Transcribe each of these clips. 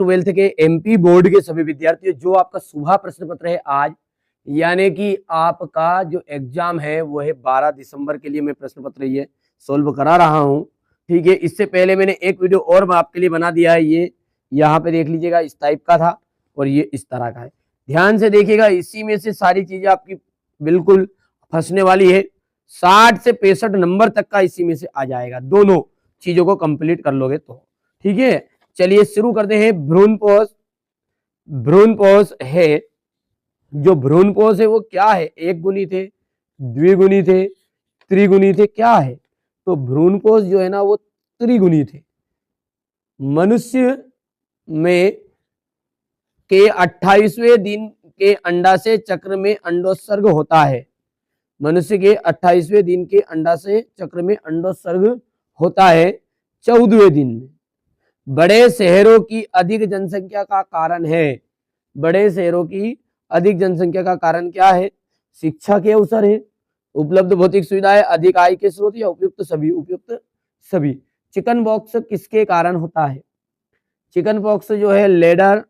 Twelfth के MP board के सभी विद्यार्थियों, जो आपका सुबह प्रश्न पत्र है आज, यानी कि आपका जो एग्जाम है वो है 12 दिसंबर के लिए मैं प्रश्न पत्र ये सोल्व करा रहा हूँ। ठीक है, इससे पहले मैंने एक वीडियो और मैं आपके लिए बना दिया है, ये यहाँ पे देख लीजिएगा, इस टाइप का था और ये इस तरह का है। ध्यान से देखिएगा, इसी में से सारी चीजें आपकी बिल्कुल फंसने वाली है। 60 से 65 नंबर तक का इसी में से आ जाएगा, दोनों चीजों को कंप्लीट कर लोगे तो। ठीक है, चलिए शुरू करते हैं। भ्रूणपोष, भ्रूणपोष है, जो भ्रूणपोष है वो क्या है? एक गुणित है, द्विगुणित है, त्रिगुणित है, क्या है? तो भ्रूणपोष जो है ना वो त्रिगुणित है। मनुष्य में के 28वें दिन के अंडाशय चक्र में अंडोत्सर्ग होता है। मनुष्य के 28वें दिन के अंडाशय चक्र में अंडोत्सर्ग होता है 14वें दिन में। बड़े शहरों की अधिक जनसंख्या का कारण है, बड़े शहरों की अधिक जनसंख्या का कारण क्या है? शिक्षा के अवसर है, उपलब्ध भौतिक सुविधाएं, अधिक आय के स्रोत या उपयुक्त सभी, उपयुक्त सभी। चिकन पॉक्स किसके कारण होता है? चिकन पॉक्स जो है लेडर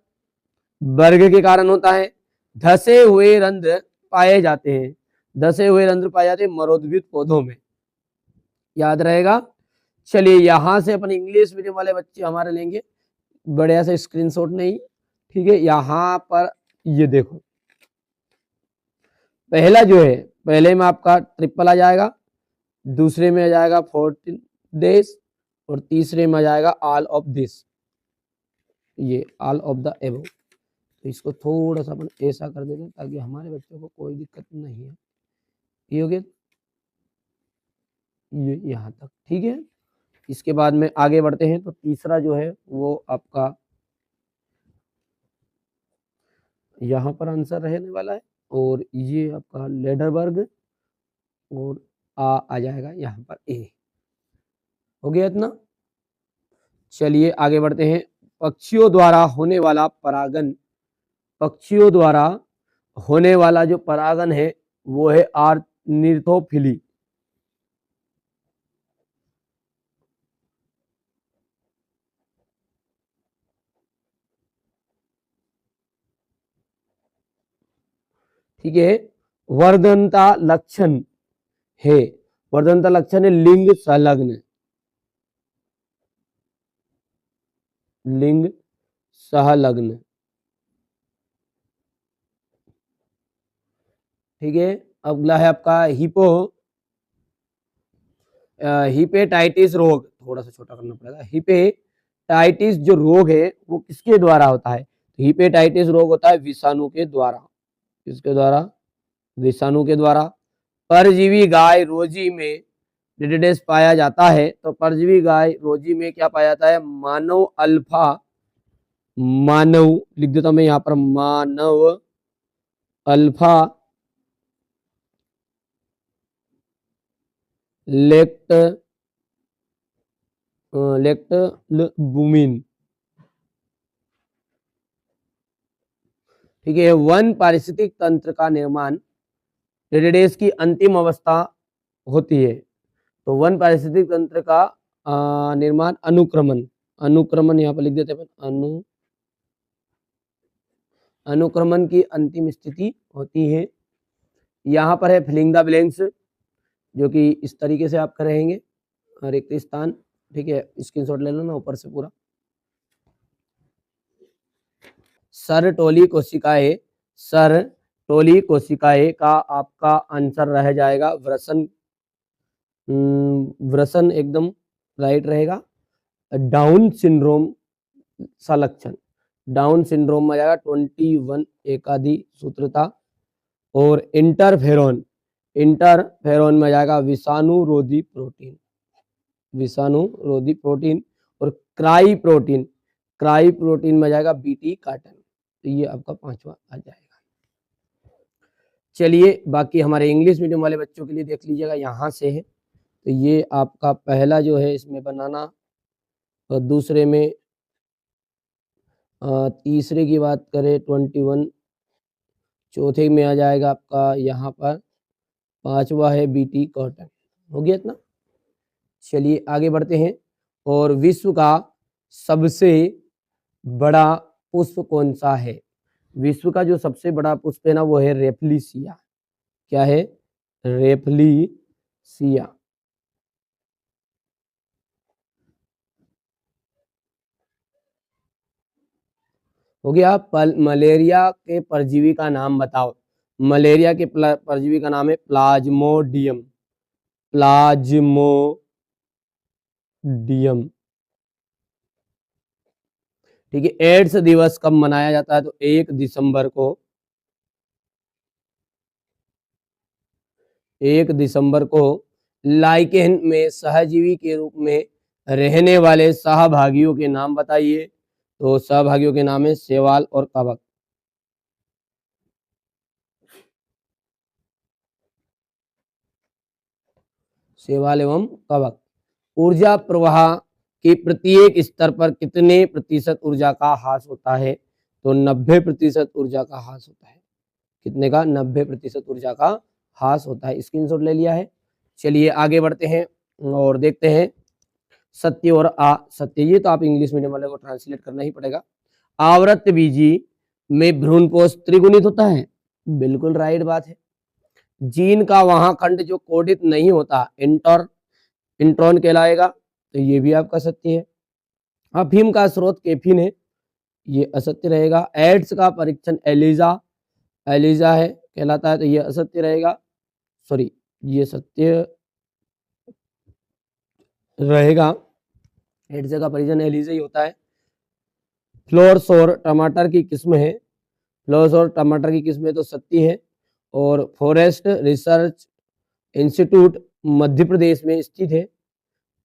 वर्ग के कारण होता है। धसे हुए रंध्र पाए जाते हैं, धसे हुए रंध्र पाए जाते हैं मरोद्भिद पौधों में, याद रहेगा। चलिए यहां से अपन इंग्लिश मीडियम वाले बच्चे हमारे लेंगे, बढ़िया से स्क्रीनशॉट नहीं, ठीक है। यहां पर ये देखो, पहला जो है, पहले में आपका ट्रिपल आ जाएगा, दूसरे में आ जाएगा 14 डेज और तीसरे में आ जाएगा ऑल ऑफ दिस, ये ऑल ऑफ द एबव। तो इसको थोड़ा सा अपन ऐसा कर देते हैं ताकि हमारे बच्चों को कोई दिक्कत नहीं है। ये हो गया, ये यहाँ तक, ठीक है। इसके बाद में आगे बढ़ते हैं, तो तीसरा जो है वो आपका यहाँ पर आंसर रहने वाला है, और ये आपका लेडरबर्ग और आ जाएगा यहाँ पर ए। हो गया इतना। चलिए आगे बढ़ते हैं। पक्षियों द्वारा होने वाला परागन, पक्षियों द्वारा होने वाला जो परागन है वो है ऑर्निथोफिली। ठीक है, वर्धनता लक्षण है, वर्धनता लक्षण है लिंग संलग्न, लिंग सहलग्न। ठीक है, अगला है आपका हिपो हिपेटाइटिस रोग, थोड़ा सा छोटा करना पड़ेगा। हिपेटाइटिस जो रोग है वो किसके द्वारा होता है? हिपेटाइटिस रोग होता है विषाणु के द्वारा, किसके द्वारा? विषाणु के द्वारा। परजीवी गाय रोजी में डिडेडेस पाया जाता है, तो परजीवी गाय रोजी में क्या पाया जाता है? मानव अल्फा, मानव लिख देता हूं मैं यहाँ पर, मानव अल्फा लेक्ट लेक्टलबुमिन। ठीक है, वन पारिस्थितिक तंत्र का निर्माण रेडिडेस की अंतिम अवस्था होती है। तो वन पारिस्थितिक तंत्र का निर्माण अनुक्रमण, अनुक्रमण यहाँ पर लिख देते हैं, अनुक्रमण की अंतिम स्थिति होती है। यहाँ पर है फिलिंग द ब्लैंक्स, जो कि इस तरीके से आप करेंगे हर एक स्थान। ठीक है, स्क्रीनशॉट ले लो ना ऊपर से पूरा। सरटोली कोशिकाएं, सरटोली कोशिकाएं का आपका आंसर रह जाएगा वृषण, वृषण एकदम राइट रहेगा। डाउन सिंड्रोम सा लक्षण, डाउन सिंड्रोम में जाएगा 21 एकाधी सूत्रता। और इंटरफेरोन, इंटरफेरोन में जाएगा विषाणु रोधी प्रोटीन, विषाणु रोधी प्रोटीन। और क्राई प्रोटीन, क्राई प्रोटीन में जाएगा बीटी कार्टन। तो ये आपका पांचवा आ जाएगा। चलिए बाकी हमारे इंग्लिश मीडियम वाले बच्चों के लिए देख लीजिएगा, यहाँ से है। तो ये आपका पहला जो है इसमें बनाना, और दूसरे में तीसरे की बात करें 21, चौथे में आ जाएगा आपका यहाँ पर, पांचवा है बीटी कॉटन। हो गया इतना। चलिए आगे बढ़ते हैं। और विश्व का सबसे बड़ा पुष्प कौन सा है? विश्व का जो सबसे बड़ा पुष्प है ना वो है रेफलिसिया। क्या है? रेफलिसिया। हो गया। मलेरिया के परजीवी का नाम बताओ। मलेरिया के परजीवी का नाम है प्लाज्मोडियम। प्लाज्मोडियम। ठीक है। एड्स दिवस कब मनाया जाता है? तो 1 दिसंबर को। 1 दिसंबर को लाइकेन में सहजीवी के रूप में रहने वाले सहभागियों के नाम बताइए। तो सहभागियों के नाम है शैवाल और कवक। शैवाल एवं कवक। ऊर्जा प्रवाह के प्रत्येक स्तर पर कितने प्रतिशत ऊर्जा का ह्रास होता है? तो 90% ऊर्जा का ह्रास होता है। कितने का? 90% ऊर्जा का ह्रास होता है। स्क्रीनशॉट ले लिया है। चलिए आगे बढ़ते हैं और देखते हैं सत्य और असत्य। ये तो आप इंग्लिश मीडियम वाले को ट्रांसलेट करना ही पड़ेगा। आवृतबीजी में भ्रूणपोष त्रिगुणित होता है। बिल्कुल राइट बात है। जीन का वहां खंड जो कोडित नहीं होता इंट्रॉन कहलाएगा। तो ये भी आपका सत्य है। अफीम का स्रोत कैफीन है। ये असत्य रहेगा। एड्स का परीक्षण एलिजा है कहलाता है। तो ये असत्य रहेगा। सॉरी, ये सत्य रहेगा। एड्स का परीक्षण एलिजा ही होता है। फ्लोर्स और टमाटर की किस्म है। फ्लोर्स और टमाटर की किस्में तो सत्य है। और forest research institute Madhya Pradesh में स्थित है।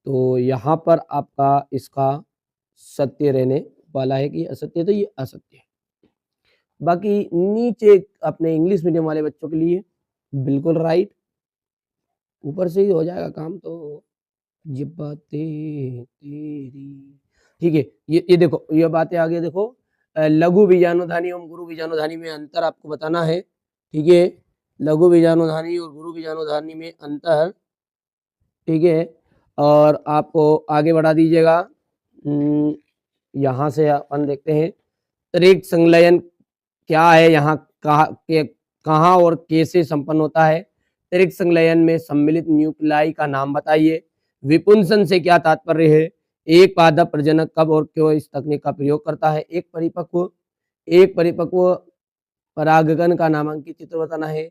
तो यहाँ पर आपका इसका सत्य रहने वाला है कि असत्य। तो ये असत्य है। बाकी नीचे अपने इंग्लिश मीडियम वाले बच्चों के लिए बिल्कुल राइट। ऊपर से ही हो जाएगा काम। तो ये बातें तेरी। ठीक है। ये देखो, ये बातें आगे देखो। लघु बीजाणुधानी और गुरु बीजाणुधानी में अंतर आपको बताना है। ठीक है। लघु बीजाणुधानी और गुरु बीजाणुधानी में अंतर। ठीक है। और आपको आगे बढ़ा दीजिएगा। यहाँ से अपन देखते हैं त्वरित संलयन क्या है, यहाँ कहाँ और कैसे संपन्न होता है। त्वरित संलयन में सम्मिलित न्यूक्लियाई का नाम बताइए। विपुंसन से क्या तात्पर्य है? एक पादप प्रजनक कब और क्यों इस तकनीक का प्रयोग करता है? एक परिपक्व परागकण का नामांकित चित्र बताना है।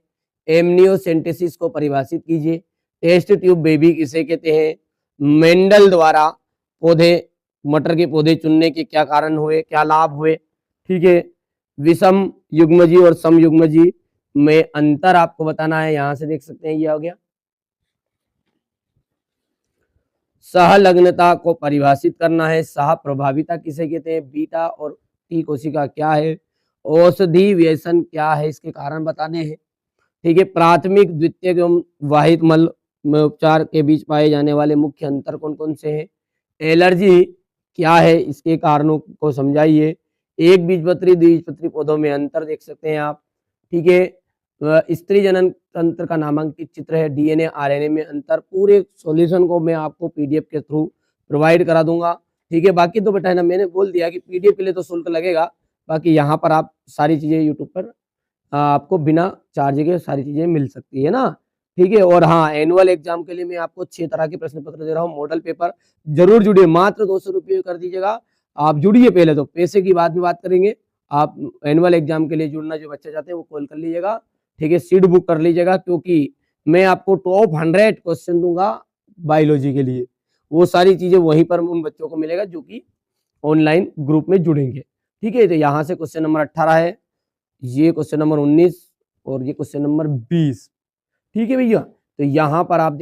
एमनियोसेंटेसिस को परिभाषित कीजिए। टेस्ट ट्यूब बेबी किसे कहते हैं? मेंडल द्वारा पौधे, मटर के पौधे चुनने के क्या कारण हुए, क्या लाभ हुए? ठीक है। विषम युग्मजी और सम युग्मजी में अंतर आपको बताना है। यहां से देख सकते हैं, ये हो गया। सहलग्नता को परिभाषित करना है। सह प्रभाविता किसे कहते हैं? बीटा और टी कोशिका क्या है? औषधि व्यसन क्या है? इसके कारण बताने हैं। ठीक है। प्राथमिक, द्वितीयक एवं वाहित मल में उपचार के बीच पाए जाने वाले मुख्य अंतर कौन कौन से हैं? एलर्जी क्या है? इसके कारणों को समझाइए। एक बीजपत्री, द्विबीजपत्री पौधों में अंतर देख सकते हैं आप। ठीक है। स्त्री जनन तंत्र का नामांकित चित्र है। डीएनए आरएनए में अंतर। पूरे सॉल्यूशन को मैं आपको पीडीएफ के थ्रू प्रोवाइड करा दूंगा। ठीक है। बाकी तो बेटा है ना, मैंने बोल दिया कि पीडीएफ के लिए तो शुल्क लगेगा। बाकी यहाँ पर आप सारी चीजें यूट्यूब पर आपको बिना चार्ज के सारी चीजें मिल सकती है ना। ठीक है। और हाँ, एनुअल एग्जाम के लिए मैं आपको 6 तरह के प्रश्न पत्र दे रहा हूँ। मॉडल पेपर जरूर जुड़िए। मात्र 200 रुपये कर दीजिएगा। आप जुड़िए। पहले तो पैसे की बाद में बात करेंगे। आप एनुअल एग्जाम के लिए जुड़ना जो बच्चे चाहते हैं वो कॉल कर लीजिएगा। ठीक है। सीट बुक कर लीजिएगा, क्योंकि मैं आपको टॉप 100 क्वेश्चन दूंगा बायोलॉजी के लिए। वो सारी चीजें वहीं पर उन बच्चों को मिलेगा जो कि ऑनलाइन ग्रुप में जुड़ेंगे। ठीक है। तो यहाँ से क्वेश्चन नंबर 18 है, ये क्वेश्चन नंबर 19 और ये क्वेश्चन नंबर 20। ठीक है भैया। तो यहाँ पर आप